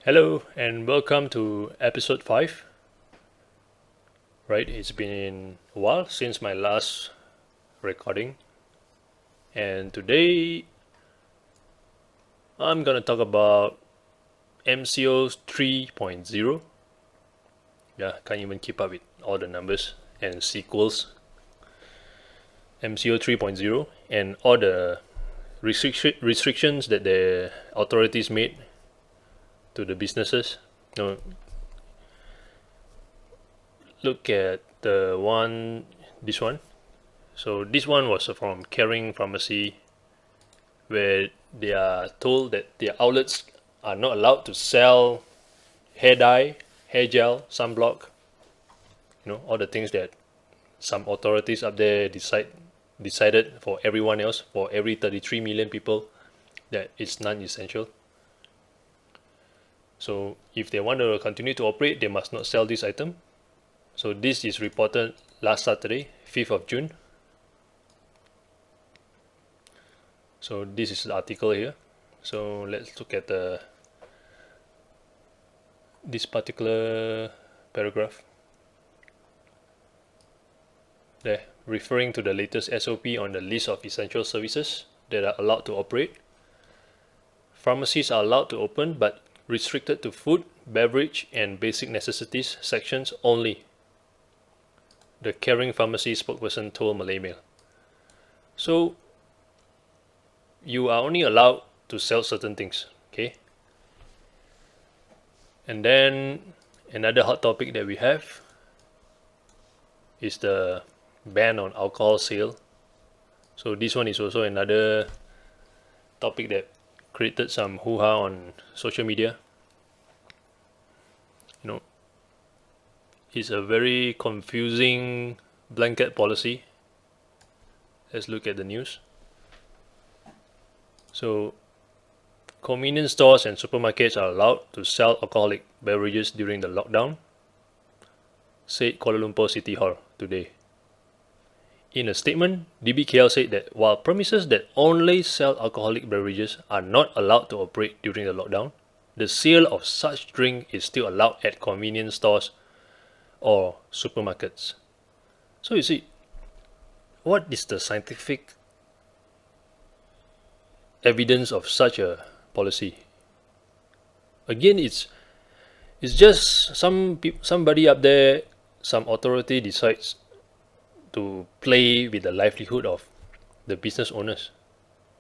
Hello and welcome to episode 5. Right, it's been a while since my last recording, and today I'm gonna talk about MCO 3.0. Yeah, can't even keep up with all the numbers and sequels. MCO 3.0 and all the restrictions that the authorities made to the businesses. Look at this one. So this one was from Caring Pharmacy, where they are told that their outlets are not allowed to sell hair dye, hair gel, sunblock, all the things that some authorities up there decided for everyone else, for every 33 million people, that it's non-essential. So if they want to continue to operate, they must not sell this item. So this is reported last Saturday, 5th of June. So this is the article here. So let's look at this particular paragraph. There, referring to the latest SOP on the list of essential services that are allowed to operate. Pharmacies are allowed to open but restricted to food, beverage and basic necessities sections only, the Caring Pharmacy spokesperson told Malay Mail. So you are only allowed to sell certain things, okay? And then another hot topic that we have is the ban on alcohol sale. So this one is also another topic that created some hoo-ha on social media. It's a very confusing blanket policy. Let's look at the news. So convenience stores and supermarkets are allowed to sell alcoholic beverages during the lockdown, said Kuala Lumpur City Hall today. In a statement, DBKL said that while premises that only sell alcoholic beverages are not allowed to operate during the lockdown, the sale of such drink is still allowed at convenience stores or supermarkets. So you see, what is the scientific evidence of such a policy? Again, it's just somebody up there, some authority decides to play with the livelihood of the business owners.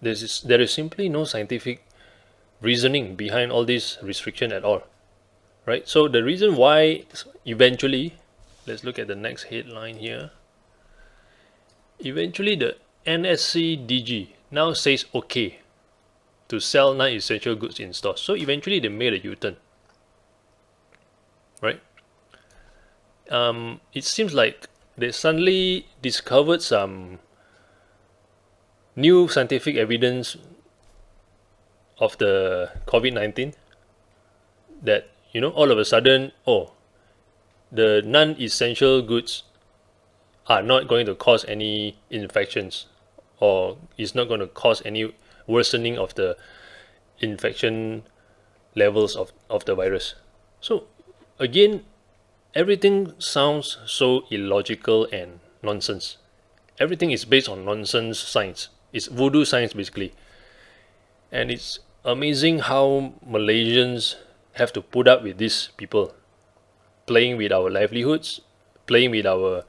There is simply no scientific reasoning behind all this restriction at all, right? So the reason why eventually, let's look at the next headline here. Eventually, the NSC DG now says okay to sell non-essential goods in stores. So eventually, they made a U-turn, right? It seems like they suddenly discovered some new scientific evidence of the COVID-19 that, all of a sudden, the non-essential goods are not going to cause any infections, or is not going to cause any worsening of the infection levels of the virus. So again, everything sounds so illogical and nonsense. Everything is based on nonsense science. It's voodoo science basically. And it's amazing how Malaysians have to put up with these people playing with our livelihoods, playing with our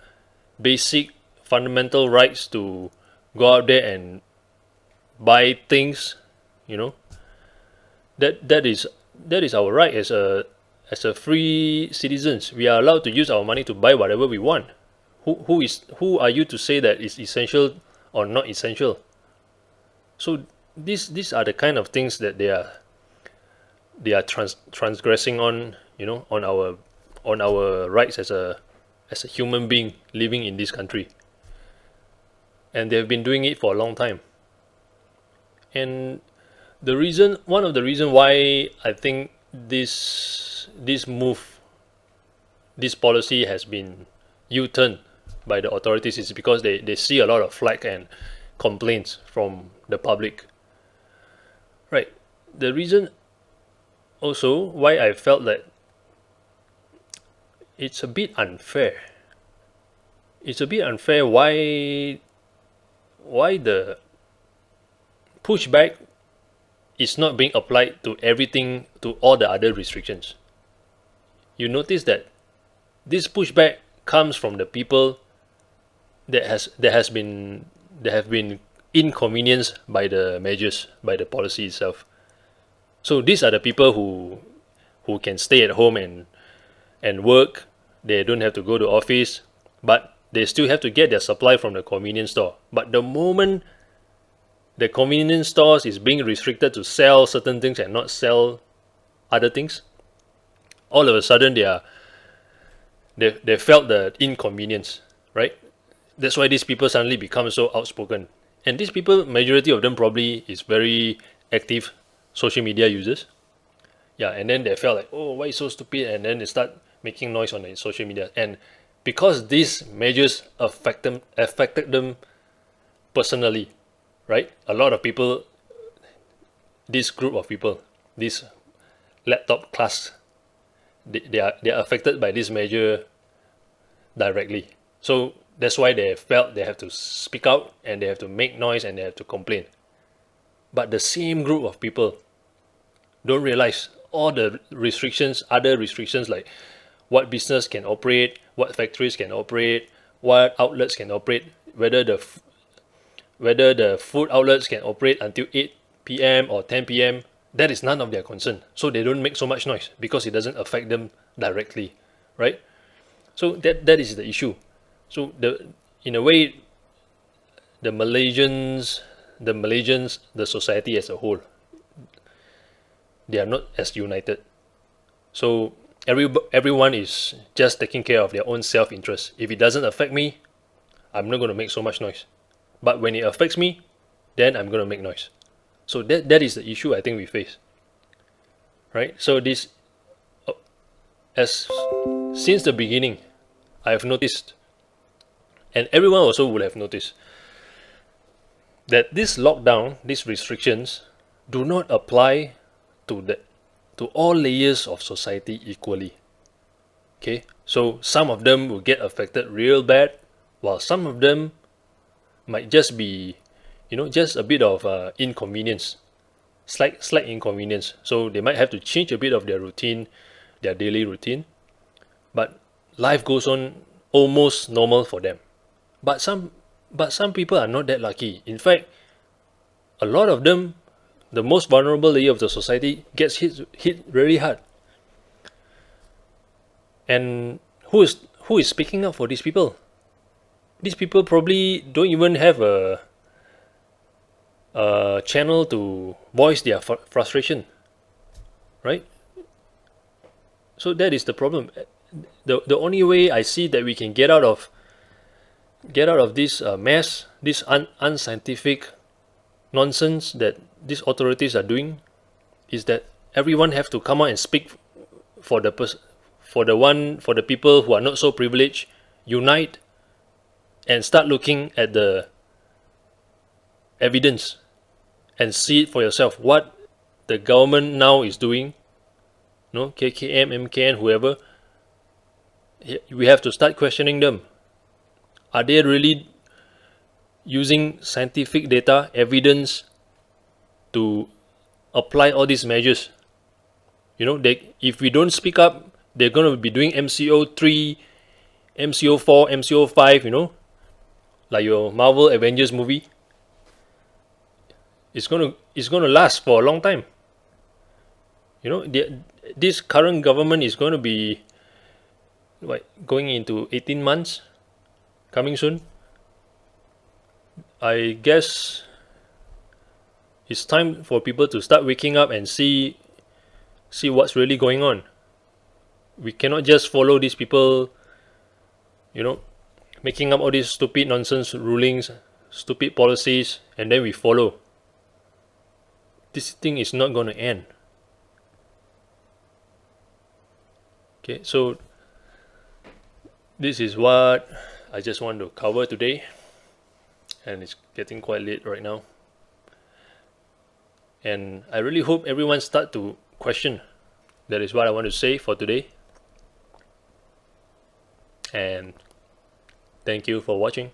basic fundamental rights to go out there and buy things. That is our right as a free citizens. We are allowed to use our money to buy whatever we want. Who are you to say that it's essential or not essential? So these are the kind of things that they are transgressing on, on our rights as a human being living in this country. And they've been doing it for a long time. And one of the reason why I think this policy has been U-turned by the authorities is because they see a lot of flack and complaints from the public. Right. The reason also why I felt that it's a bit unfair. It's a bit unfair why the pushback is not being applied to everything, to all the other restrictions. You notice that this pushback comes from the people that have been inconvenienced by the measures, by the policy itself. So these are the people who can stay at home and work. They don't have to go to office, but they still have to get their supply from the convenience store. But the moment the convenience stores is being restricted to sell certain things and not sell other things, all of a sudden they felt the inconvenience, right? That's why these people suddenly become so outspoken. And these people, majority of them probably is very active social media users. Yeah, and then they felt like, oh, why so stupid? And then they start making noise on the social media. And because these measures affected them personally, right? A lot of people, this group of people, this laptop class, they are affected by this measure directly. So that's why they felt they have to speak out and they have to make noise and they have to complain. But the same group of people don't realize all the restrictions, other restrictions like what business can operate, what factories can operate, what outlets can operate, whether the food outlets can operate until 8 p.m. or 10 p.m. That is none of their concern. So they don't make so much noise because it doesn't affect them directly, right? So that is the issue. So in a way, the Malaysians, the society as a whole, they are not as united. So everyone is just taking care of their own self-interest. If it doesn't affect me, I'm not going to make so much noise. But when it affects me, then I'm going to make noise. So that is the issue I think we face, right? So this, as since the beginning, I have noticed, and everyone also would have noticed, that this lockdown, these restrictions, do not apply to all layers of society equally. Okay, so some of them will get affected real bad, while some of them might just be, just a bit of inconvenience, slight inconvenience. So they might have to change a bit of their routine, their daily routine, but life goes on almost normal for them. But some people are not that lucky. In fact, a lot of them, the most vulnerable layer of the society, gets hit really hard. And who is speaking up for these people? These people probably don't even have a channel to voice their frustration, right? So that is the problem. The only way I see that we can get out of this mess, this unscientific nonsense that these authorities are doing, is that everyone have to come out and speak for the people who are not so privileged, unite and start looking at the evidence and see it for yourself what the government now is doing. KKM, MKN, whoever, we have to start questioning them. Are they really using scientific data, evidence to apply all these measures? If we don't speak up, they're going to be doing MCO 3, MCO 4, MCO 5, like your Marvel Avengers movie. It's going to last for a long time. This current government is going to be going into 18 months, coming soon. I guess it's time for people to start waking up and see what's really going on. We cannot just follow these people, making up all these stupid nonsense rulings, stupid policies, and then we follow. This thing is not going to end. Okay, so this is what I just want to cover today, and it's getting quite late right now. And I really hope everyone start to question That is what I want to say for today. And thank you for watching.